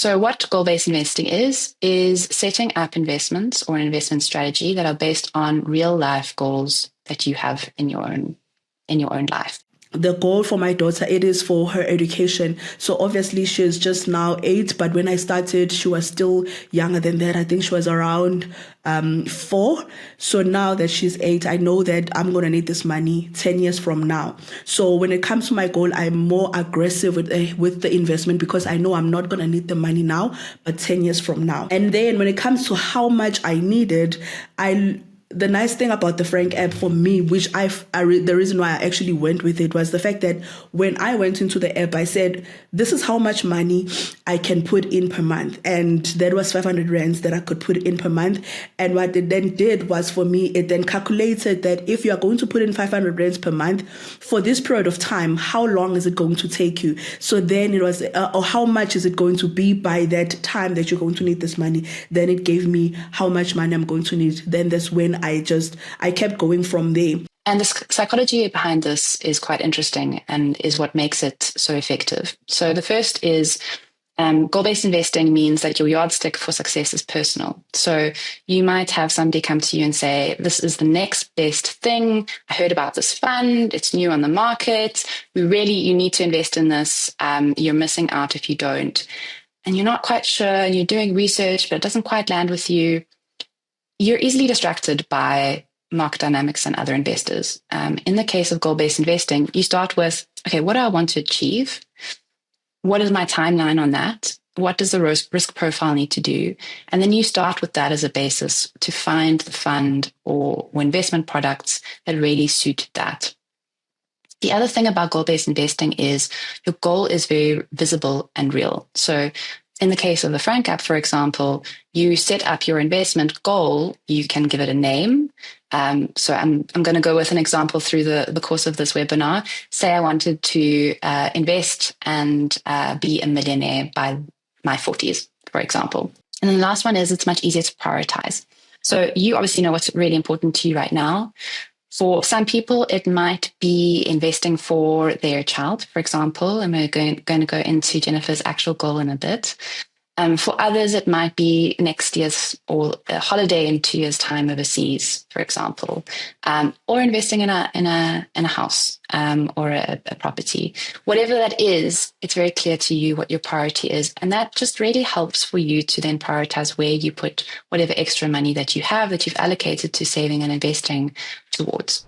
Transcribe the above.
So what goal-based investing is setting up investments or an investment strategy that are based on real life goals that you have in your own life. The goal for my daughter, it is for her education. So obviously she's just now 8, but when I started, she was still younger than that. I think she was around 4. So now that she's 8, I know that I'm going to need this money 10 years from now. So when it comes to my goal, I'm more aggressive with the investment because I know I'm not going to need the money now, but 10 years from now. And then when it comes to how much I needed, the nice thing about the Franc app for me, which the reason why I actually went with it was the fact that when I went into the app, I said, this is how much money I can put in per month. And that was 500 rands that I could put in per month. And what it then did was for me, it then calculated that if you are going to put in 500 rands per month for this period of time, how long is it going to take you? So then it was, or how much is it going to be by that time that you're going to need this money? Then it gave me how much money I'm going to need. Then that's when I kept going from there. And the psychology behind this is quite interesting and is what makes it so effective. So the first is goal-based investing means that your yardstick for success is personal. So you might have somebody come to you and say, this is the next best thing. I heard about this fund. It's new on the market. You need to invest in this. You're missing out if you don't. And you're not quite sure and you're doing research, but it doesn't quite land with you. You're easily distracted by market dynamics and other investors. In the case of goal-based investing, you start with, okay, what do I want to achieve? What is my timeline on that? What does the risk profile need to do? And then you start with that as a basis to find the fund or investment products that really suit that. The other thing about goal-based investing is your goal is very visible and real. So in the case of the Franc app, for example, you set up your investment goal. You can give it a name. So I'm going to go with an example through the course of this webinar. Say I wanted to invest and be a millionaire by my 40s, for example. And then the last one is it's much easier to prioritize. So you obviously know what's really important to you right now. For some people, it might be investing for their child, for example, and we're going to go into Jennifer's actual goal in a bit. For others, it might be next year's or a holiday in 2 years' time overseas, for example, or investing in a house or a property. Whatever that is, it's very clear to you what your priority is, and that just really helps for you to then prioritize where you put whatever extra money that you have that you've allocated to saving and investing towards.